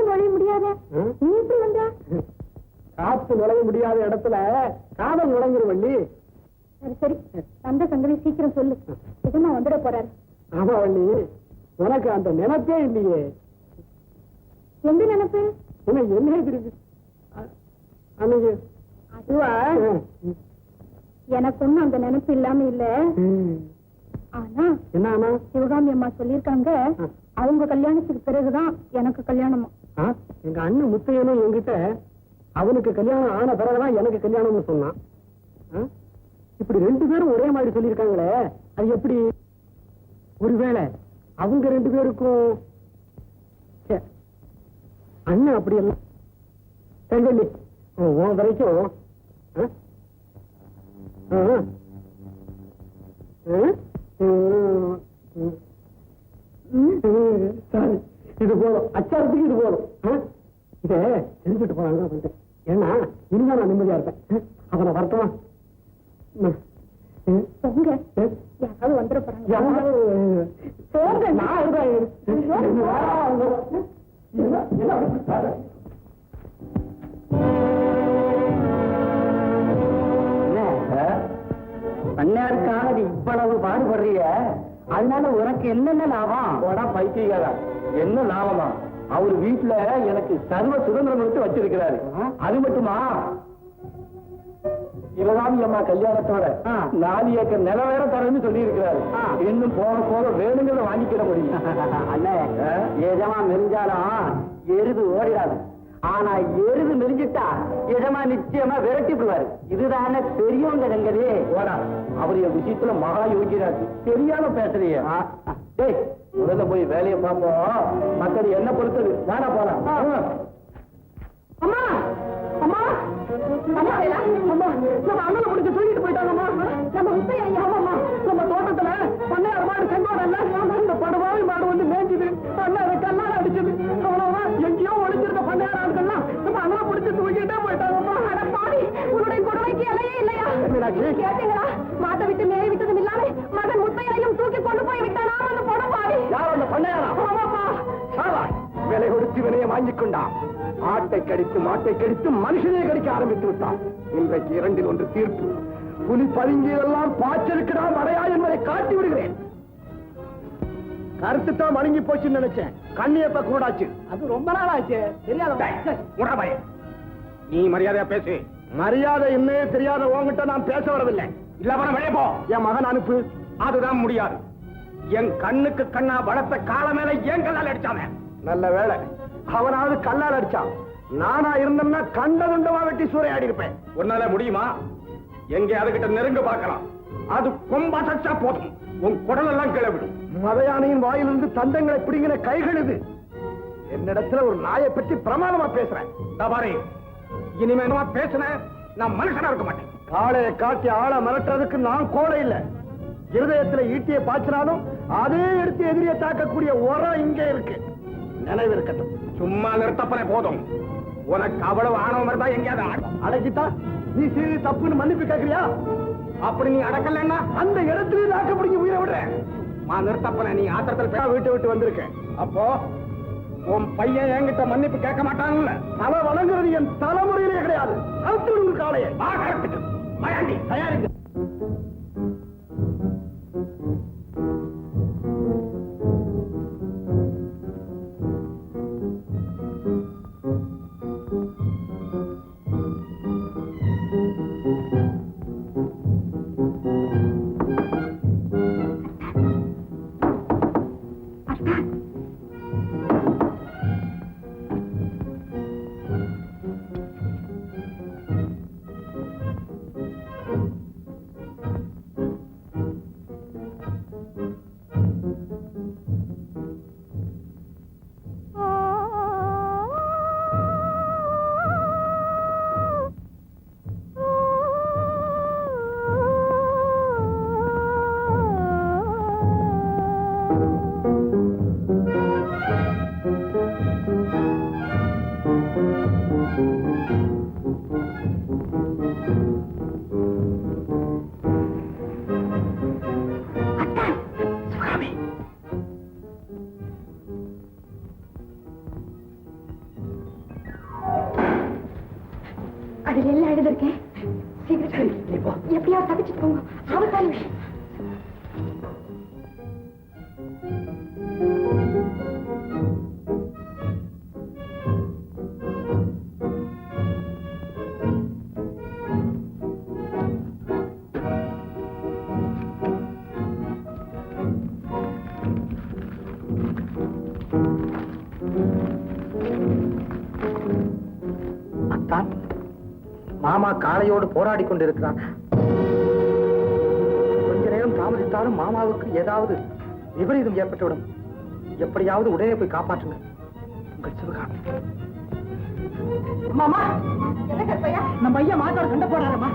நுழைய முடியாத நீ எப்படி வந்த? காத்து நுழைய முடியாத இடத்துல காதல் நுழைஞ்சிரு வள்ளி. சரி சரி, அந்த சங்கதி சீக்கிரம் சொல்லு. எதுமா வந்துட போறாரு? ஆமா வள்ளி, உனக்கு அந்த நினைப்பே இல்லையே. எந்த நினைப்பு? உனக்கு என்ன இருக்கு அன்னைக்கு? அதுவா, எனக்கு ஒண்ணும் அந்த நினைப்பு இல்லாம இல்ல. ஆனா என்ன சிவகாமி அம்மா சொல்லிருக்காங்க, அவங்க கல்யாணத்துக்கு பிறகுதான் எனக்கு கல்யாணமா. எங்க அண்ணன் முத்தையனும் என்கிட்ட அவனுக்கு கல்யாணம் ஆன பிறகுதான் எனக்கு கல்யாணம்னு சொன்னான். இப்படி 2 பேரும் ஒரே மாதிரி சொல்லியிருக்காங்களே, அது எப்படி? ஒருவேளை அவங்க 2 பேருக்கும் அண்ணன் அப்படி எல்லாம் சரி உன் வரைக்கும் சரி, இது போதும். அச்சாரத்துக்கு இது போதும். இதை தெரிஞ்சுட்டு போறாங்க. ஏன்னா இனிதான் நான் நிம்மதியா இருப்பேன். அவனை வரட்டுமா? யாராவது வந்துட போறாங்க. பண்ணையாருக்காக நீ இவ்வளவு பாடுபடுறிய, அதனால உனக்கு என்னென்ன லாபம்? பைத்தியக்காரா, என்ன லாபமா? அவரு வீட்டுல எனக்கு சர்வ சுதந்திரம் கொடுத்து வச்சிருக்கிறாரு. அது மட்டுமா, சிவகாமி அம்மா கல்யாணத்தோட 4 ஏக்கர் நிலம் வேற தரேன்னு சொல்லி இருக்கிறாரு. இன்னும் போக வேணுங்கிறத வாங்கிக்கிற முடியும். அண்ணே, எஜமா மெரிஞ்சாலும் எருது ஓடிடாது. ஆனா எருது மெரிஞ்சிட்டா எஜமா நிச்சயமா விரட்டிடுவாரு. இதுதானே பெரியவங்க ரங்களே. ஓடா, அவர் என் விஷயத்துல மகா யோகிராஜ். தெரியாம பேசுறிய. முதல்ல போய் வேலையை பார்ப்போம், மற்றது என்ன பொறுத்தது. வேணா போலாம். அம்மா அம்மா அம்மா அம்மா, நம்ம அண்ணனை முடிச்சு தூக்கிட்டு போயிட்டாங்கம்மா. நம்ம ஆமாம்மா, நம்ம தோட்டத்துல பண்ணையார் மாடு செங்கோடல்ல, இந்த படவாவி மாடு வந்து மேய்ஞ்சுது. அண்ணா அதை கல்லால அடிச்சது. அவ்வளவுதான், எங்கேயோ ஒழிஞ்சிருந்த பண்ணையார் ஆளுகள்லாம் நம்ம அண்ணனை முடிச்சு தூக்கிட்டே போயிட்டாங்கம்மா. உன்னுடைய கொடுமைக்கு எல்லையே இல்லையா? கேட்டீங்களா? மாட்டை விட்டு மேய விட்டதும் இல்லாம மகன் முத்தையனையும் தூக்கி கொண்டு போய் விட்டானா அந்த படவாவி. யார் அந்த பண்ணையாரா? ஆமாப்பா. விலை கொடுத்து விலையை வாங்கிக் கொண்டான். ஆட்டை கடித்து மாட்டை கடித்து மனுஷனை கடிக்க ஆரம்பித்து விட்டான். இன்றைக்கு 2இல் 1 தீர்ப்பு. புலி பதுங்கியதெல்லாம் பாய்ச்சலுக்குடா மறையா என்பதை காட்டி விடுகிறேன். கருத்து தான் மழுங்கி போச்சுன்னு நினைச்சேன். கண்ணியப்ப கூடாச்சு. அது ரொம்ப நாள் ஆச்சு. தெரியாத நீ மரியாதையா பேசு. மரியாதை இன்னே தெரியாத உங்ககிட்ட நான் பேச வரவில்லை. இல்ல வர வெளியே போ. என் மகன் அனுப்பு. அதுதான் முடியாது. என் கண்ணுக்கு கண்ணா வளர்த்த கால மேல ஏன் கல்லால் அடிச்சானே. நல்ல வேலை, அவனாவது கல்லால் அடிச்சான். நானா இருந்தேன்னா கண்டதுண்டமா வெட்டி சூறையாடி இருப்பேன். உன்னால முடியுமா? எங்கே அதுகிட்ட நெருங்க பார்க்கலாம். அது கொம்பா சச்சா போதும், உன் குடல் எல்லாம் கிளவிடும். மதையானையின் வாயிலிருந்து தந்தங்களை பிடிங்கிற கைகள் இது. என்னிடத்துல ஒரு நாயை பற்றி பிரமாதமா பேசுறேன். பாரு, இனிமே பேசுன நான் மனுஷனா இருக்க மாட்டேன். காளையை காட்டி ஆளை மிரட்டுறதுக்கு நான் கோடை இல்ல. இருதயத்துல ஈட்டியை பாய்ச்சினாலும் அதே எடுத்து எதிரியை தாக்கக்கூடிய உரம் இங்கே இருக்கு. நினைவு இருக்கட்டும். சும்மா நிறுத்தப்பனே போதும். உனக்கு அவ்வளவு ஆணவம் இருந்தா எங்கேயாவது அடக்கிட்டா நீ சீரி தப்புன்னு மன்னிப்பு கேட்கறியா? அப்படி நீ அடக்கலன்னா அந்த இடத்துல தாக்க பிடிக்க உயிரை விடுறேன். நிறுத்தப்பன நீ ஆத்திரத்தில் வீட்டை விட்டு வந்திருக்க. அப்போ உன் பையன் என்கிட்ட மன்னிப்பு கேட்க மாட்டாங்கல்ல? தலை வணங்குறது என் தலைமுறையிலே கிடையாது. அவுத்து காலையை தயாரிக்க. அதுல எல்லாம் எழுதிருக்கேன். சீக்கிரம் எப்படியாவது தப்பிச்சு போங்க. ஆபத்தான விஷயம். மாமா காளையோடு போராடி கொண்டிருக்கிறார். கொஞ்ச நேரம் தாமதித்தாலும் மாமாவுக்கு ஏதாவது விபரீதம் ஏற்பட்டுவிடும். எப்படியாவது உடனே போய் காப்பாற்றுங்க. உங்கள் சிவகாமி. மாமா என்ன கற்பையா? நம்ம ஐயா மாட்டோட சண்டை போறாரம்மா.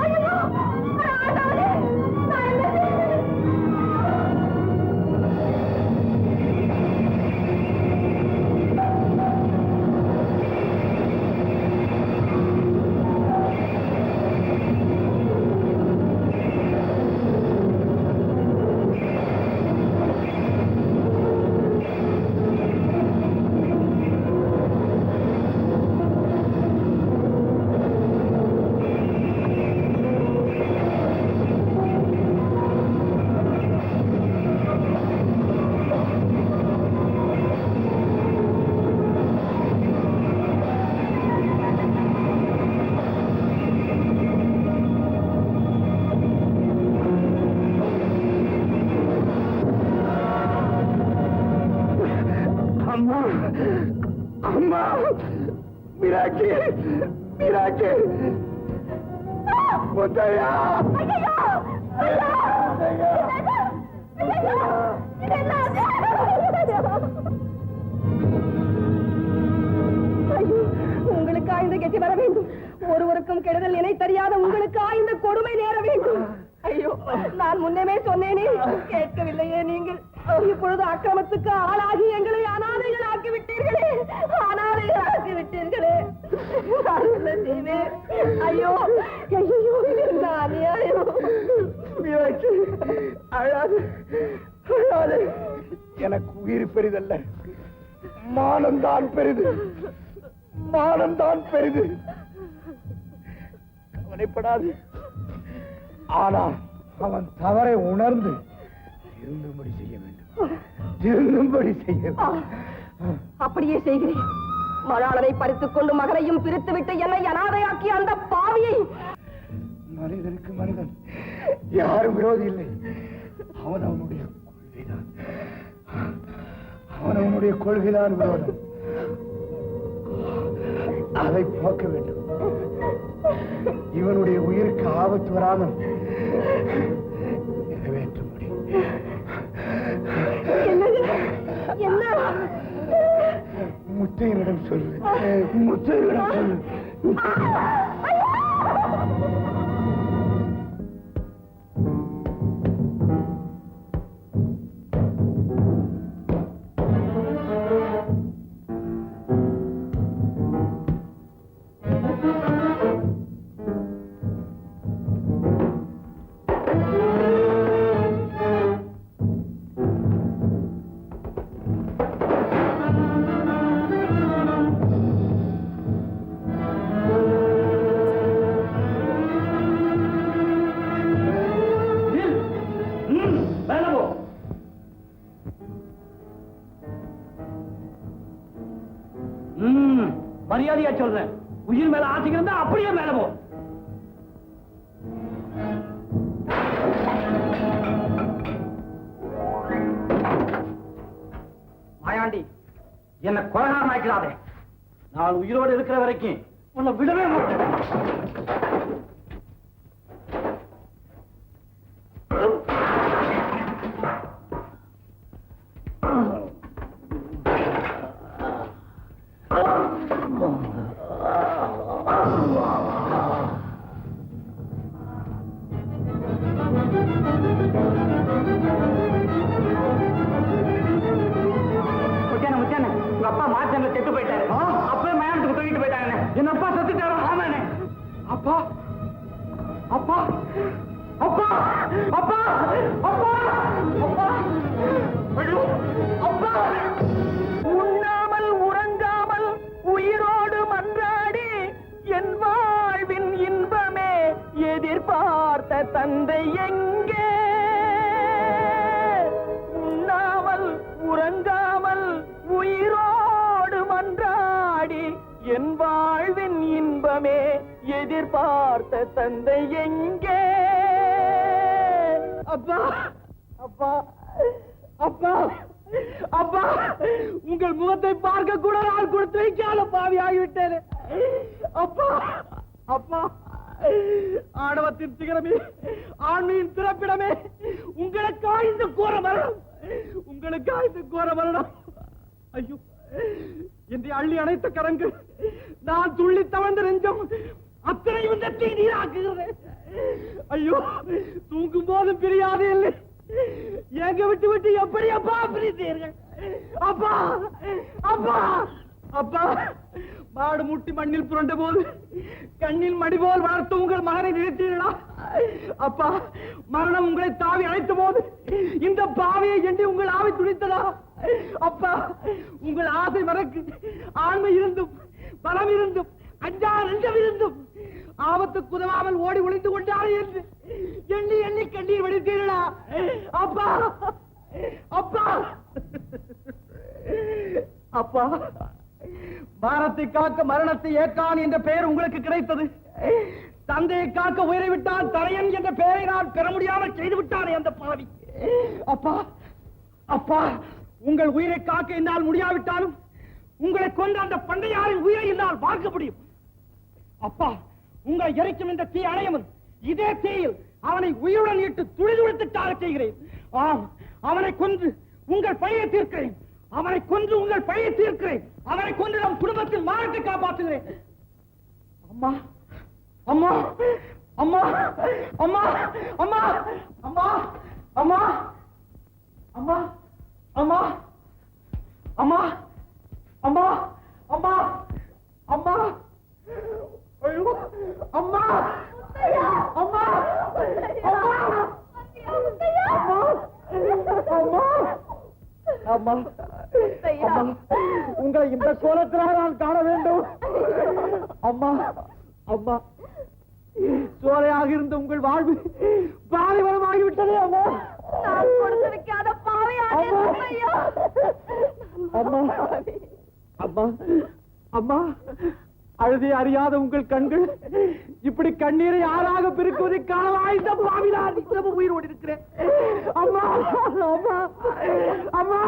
அம்மா, மீராட்சி, மீராட்சி, முத்தையா, உங்களுக்கு ஆய்ந்த கெட்டி வர வேண்டும். ஒருவருக்கும் கெடுதல் நினை தெரியாத உங்களுக்கு ஆய்ந்த கொடுமை நேர வேண்டும். ஐயோ, நான் முன்னமே சொன்னேனே, கேட்கவில்லையே நீங்கள். இப்பொழுது அக்கிரமத்துக்கு ஆளாகி எங்களை அனாதைகள் ஆக்கி விட்டீர்களே, அனாதைகள் ஆக்கி விட்டீர்களே. ஐயோ ஐயோ, என்ன அநியாயம். அழாது, அழாது. எனக்கு உயிர் பெரிதல்ல, மானம்தான் பெரிது, மானம்தான் பெரிது. கவலைப்படாது. ஆனால் அவன் தவறை உணர்ந்து திருந்தும்படி செய்ய வேண்டும், திருந்தும்படி செய்ய வேண்டும். அப்படியே செய்கிறேன். மணாளனை பறித்துக் கொண்டு மகனையும் பிரித்து விட்டு என்னை அனாதையாக்கிய அந்த பாவியை. மனிதனுக்கு மனிதன் யாரும் விரோதி இல்லை. அவன் அவனுடைய கொள்கைதான், அவன் அவனுடைய கொள்கைதான் விரோதம். அதை போக்க வேண்டும். இவனுடைய உயிருக்கு ஆபத்து வராமல் நிறைவேற்ற முடியும். என்ன? முத்தையனிடம் சொல்லு, முத்தையனிடம் சொல்லு. மரியாதையா சொல்றேன், உயிர் மேல ஆசைக்கு இருந்தா அப்படியே மேல போ. மாயாண்டி, என்ன கொலைகாரன் ஆக்கிடாதே. நான் உயிரோடு இருக்கிற வரைக்கும் உன்னை விடவே மாட்டேன். உங்க அப்பா மாற்றங்க செத்து போயிட்டாரு. அப்பவே மயானத்துக்கு தூக்கிட்டு போயிட்டாங்க. என் அப்பா செத்துட்டாரு. ஆமாண்ணே. அப்பா, அப்பா, அப்பா, அப்பா, அப்பா, அப்பா, ஐயோ, அப்பா. உண்ணாமல் உறங்காமல் உயிரோடு மன்றாடி என் வாழ்வின் தந்தை எங்கே? உண்ணாமல் உறங்காமல் உயிரோடு மன்றாடி என் வாழ்வின் இன்பமே எதிர்பார்த்த தந்தை எங்கே? அப்பா அப்பா அப்பா அப்பா, உங்கள் முகத்தை பார்க்க கூட நான் கொடுத்து வைக்காத பாவி ஆகிவிட்டேன். அப்பா அப்பா, ஆணவத்தின் சிகரமே, ஆண்மையின் பிறப்பிடமே, உங்களுக்கா இந்த கோர மரணம், உங்களுக்கா இந்த கோர மரணம். ஐயோ, என்னை அள்ளி அணைத்த கரங்கள், நான் துள்ளி தவழ்ந்த நெஞ்சம் அத்தனை உந்தத்தை நீராக்குகிறது. ஐயோ, தூங்கும் போதும் பிரியாதே இல்லை, எங்க விட்டு விட்டு எப்படி அப்பா பிரித்தீர்கள்? அப்பா அப்பா அப்பா, மாடு முட்டி மண்ணில் புரண்ட போது கண்ணில் மடி போல் வளர்த்து உங்கள் மகனை நிறுத்தீர்களா? அப்பா, மரணம் உங்களை தாவி அழைத்த போது இந்த பாவியை எண்ணி உங்கள் ஆவி துடித்ததா? அப்பா, உங்கள் ஆசை மறக்கு ஆண்மை இருந்தும் பலம் இருந்தும் அஞ்சா நெஞ்சம் இருந்தும் ஆபத்துக்கு உதவாமல் ஓடி ஒளிந்து கொண்டாரே என்று எண்ணி எண்ணி கண்ணீர் வடித்தீர்களா? அப்பா அப்பா அப்பா, மானத்தை காக்க மரணத்தை ஏற்கான் என்ற பெயர் உங்களுக்கு கிடைத்தது. தந்தையை காக்க உயிரை விட்டால் தரையன் என்ற பெயரை நான் பெற முடியாமல் செய்து விட்டானே அந்த பாவி. அப்பா அப்பா, உங்கள் உயிரை காக்க என்னால் முடியாவிட்டாலும் உங்களை கொண்ட அந்த பண்டையாரின் உயிரை என்னால் பார்க்க முடியும். அப்பா, உங்களை எரிக்கும் இந்த தீ அணையவன் இதே தீயில் அவனை உயிருடன் இட்டு துளிதுளித்துட்டாக செய்கிறேன். ஆம், அவனை கொன்று உங்கள் பழியை தீர்க்கிறேன், அவனை கொன்று உங்கள் பழியை தீர்க்கிறேன், அவனை கொன்று நம் குடும்பத்தில் மானத்தை காப்பாற்றுகிறேன். அம்மா அம்மா அம்மா அம்மா அம்மா அம்மா அம்மா அம்மா அம்மா அம்மா அம்மா அம்மா அம்மா, ஐயோ அம்மா அம்மா அம்மா அம்மா, உங்களை இந்த கோலத்திலாக நான் காண வேண்டும். அம்மா அம்மா, சோலையாக இருந்த உங்கள் வாழ்வு பாலைவனமாகிவிட்டதே. அம்மா, நான் கொடுத்து வைக்காத பாவையாக அம்மா அம்மா அம்மா, அழுதி அறியாத உங்கள் கண்கள் இப்படி கண்ணீரை ஆறாக பிரிக்குவதை காணவாய்ந்த பாவிதான் இன்னமும் உயிரோடு இருக்கிறேன். அம்மா அம்மா அம்மா,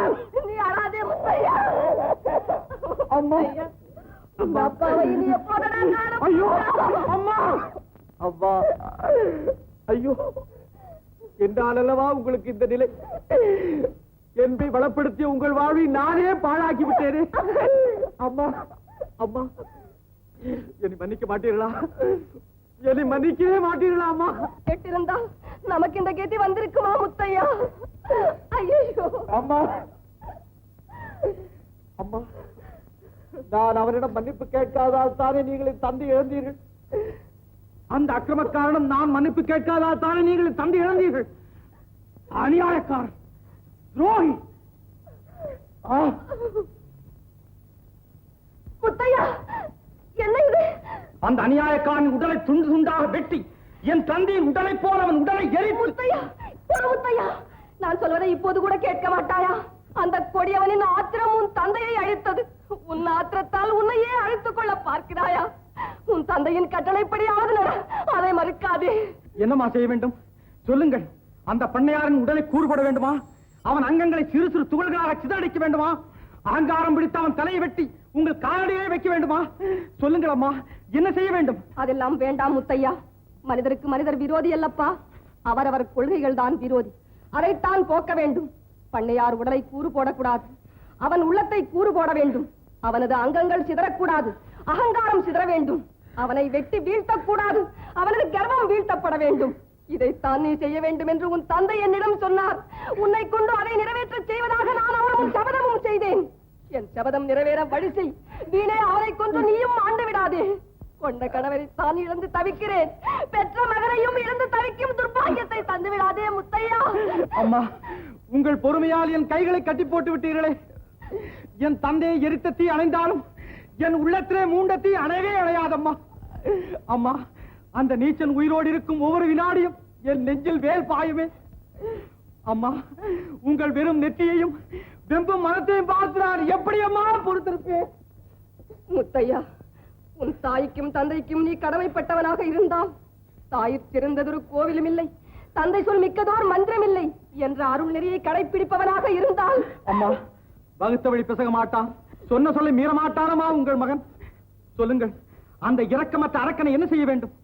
நீ அழாதே முத்தையா. அம்மா இந்த அப்பாவை இனி எப்போதடா காண ஐயோ அம்மா அம்மா, ஐயோ, என்றால் அல்லவா உங்களுக்கு இந்த நிலை? என்பை வளப்படுத்திய உங்கள் வாழ்வை நானே பாழாக்கி விட்டேனே. அம்மா அம்மா, என்னை மன்னிக்க மாட்டீர்களா? என்னை மன்னிக்கவே மாட்டீர்களா? அம்மா, கேட்டிருந்தால் நமக்கு இந்த கெதி வந்திருக்குமா முத்தையா? ஐயோ அம்மா அம்மா, நான் அவரிடம் மன்னிப்பு கேட்காதால் தானே நீங்கள் தந்தை இழந்தீர்கள். அந்த அக்கிரமக்காரனும் நான் மன்னிப்பு கேட்காதால் தானே நீங்கள் தந்தை இழந்தீர்கள். அநியாயக்காரன், துரோகி. முத்தையா, என்ன இது? அந்த அநியாயக்காரன் உடலை துண்டு துண்டாக வெட்டி என் தந்தையின் உடலை போல அவன் உடலை எரித்து. முத்தையா, முத்தையா, நான் சொல்வதை இப்போது கூட கேட்க மாட்டாயா? அந்த கொடியவனின் ஆத்திரம் உன் தந்தையை அழித்தது. உன் ஆத்திரத்தால் உன்னையே அழித்துக் கொள்ள பார்க்கிறாயா? உன் தந்தையின் கட்டளைப்படியாவது நட, அதை மறுக்காதே. என்னமா செய்ய வேண்டும் சொல்லுங்கள்? அந்த பண்ணையாரின் உடலை கூறுபட வேண்டுமா? அவன் அங்கங்களை சிறு சிறு துகள்களாக சிதறடிக்க வேண்டுமா? அகங்காரம் பிடித்து அவன் தலையை வெட்டி உங்கள் காலடியே வைக்க வேண்டுமா? சொல்லுங்கள் அம்மா, என்ன செய்ய வேண்டும்? அதெல்லாம் வேண்டாம் முத்தையா. மனிதருக்கு மனிதர் விரோதி அல்லப்பா, அவரவர் கொள்கைகள் தான் விரோதி. அதைத்தான் போக்க வேண்டும். பண்ணையார் உடலை கூறு போடக்கூடாது, அவன் உள்ளத்தை கூறு போட வேண்டும். அவனது அங்கங்கள் சிதறக்கூடாது, அகங்காரம் சிதற வேண்டும். அவனை வெட்டி வீழ்த்தக்கூடாது, அவனது கர்வம் வீழ்த்தப்பட வேண்டும். இதைத்தான் நீ செய்ய வேண்டும் என்று உன் தந்தை என்னிடம் சொன்னார். உன்னை கொண்டு அதை நிறைவேற்ற செய்வதாக நான் அவனும் சபதமும் செய்தேன். என் சபதம் நிறைவேற வழி செய். வீணே அவனை கொண்டு நீயும் ஆண்டு விடாதே. கொண்ட கணவரை தான் இழந்து தவிக்கிறேன், பெற்ற மகனையும் இழந்து தவிக்கும் துர்பாகியத்தை தந்து விடாதே முத்தையா. அம்மா, உங்கள் பொறுமையால் என் கைகளை கட்டி போட்டு விட்டீர்களே. என் தந்தையை எரித்த தீ அணைந்தாலும் என் உள்ளத்திலே மூண்ட தீ அணையவே அணையாதம்மா. அம்மா, அந்த நீச்சன் உயிரோடு இருக்கும் ஒவ்வொரு வினாடியும் என் நெஞ்சில் வேல் பாயுமே. அம்மா, உங்கள் வெறும் நெற்றியையும் வெம்பும் மனத்தையும் பார்த்து நான் எப்படி அம்மா பொறுத்திருப்பேன்? முத்தையா, உன் தாய்க்கும் தந்தைக்கும் நீ கடமைப்பட்டவனாக இருந்தால் தாயிற் சிறந்ததொரு கோவிலும் இல்லை, தந்தை சொல் மிக்கதோர் மந்திரம் இல்லை என்ற அருள் நெறியை கடைப்பிடிப்பவனாக இருந்தால். அம்மா, வகுத்த வழி பிசக மாட்டான், சொன்ன சொல்லை மீற மாட்டானமா உங்கள் மகன்? சொல்லுங்கள், அந்த இரக்கமற்ற அரக்கனை என்ன செய்ய வேண்டும்?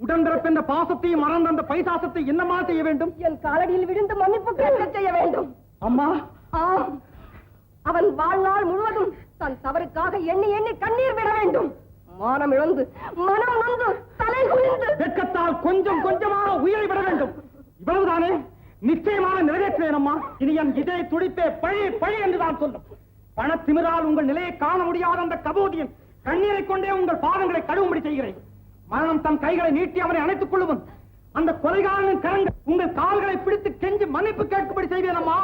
உடன்பிறப்பென்ற பாசத்தையும் மறந்த அந்த பைசாசத்தை என்னமா செய்ய வேண்டும்? என் காலடியில் விழுந்து மன்னிப்பு கேட்க செய்ய வேண்டும். அம்மா, ஆம், அவன் வாழ்நாள் முழுவதும் தன் தவறுக்காக எண்ணி எண்ணி கண்ணீர் விட வேண்டும். மானம் இழந்து மனம் நொந்து தலை குனிந்து வெட்கத்தால் கொஞ்சம் கொஞ்சமாக உயிரை விட வேண்டும். இவ்வளவுதானே? நிச்சயமாக நிறைவேற்றுவேன் அம்மா. இனி என் இதய துடிப்பே பழி பழி என்றுதான் சொல்லும். பணத்திமிரால் உங்கள் நிலையை காண முடியாத அந்த கபோதியன் கண்ணீரை கொண்டே உங்கள் பாதங்களை கழுவும்படி செய்கிறேன். மரணம் தன் கைகளை நீட்டி அவனை அணைத்துக் கொள்ளுவன். அந்த கொலைகாரனின் கரங்கள் உங்கள் கால்களை பிடித்து கெஞ்சி மன்னிப்பு கேட்கும்படி செய்வேன் அம்மா,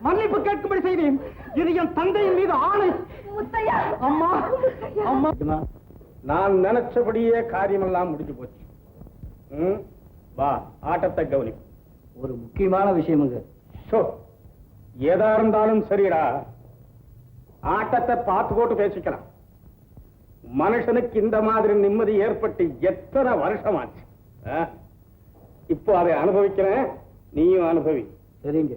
மன்னிப்பு கேட்கும்படி செய்வேன். இது என் தந்தையின் மீது ஆணை. முத்தையா, அம்மா, அம்மா, நான் நினைச்சபடியே காரியமெல்லாம் முடிஞ்சு போச்சு. வா, ஆட்டத்தை கவனி. ஒரு முக்கியமான விஷயமுங்க. ஏதா இருந்தாலும் சரிடா, ஆட்டத்தை பார்த்து போட்டு பேசிக்கலாம். மனுஷனுக்கு இந்த மாதிரி நிம்மதி ஏற்பட்டு எத்தனை வருஷமாச்சு. இப்போ அதை அனுபவிக்கிறேன், நீயும் அனுபவி. சரிங்க.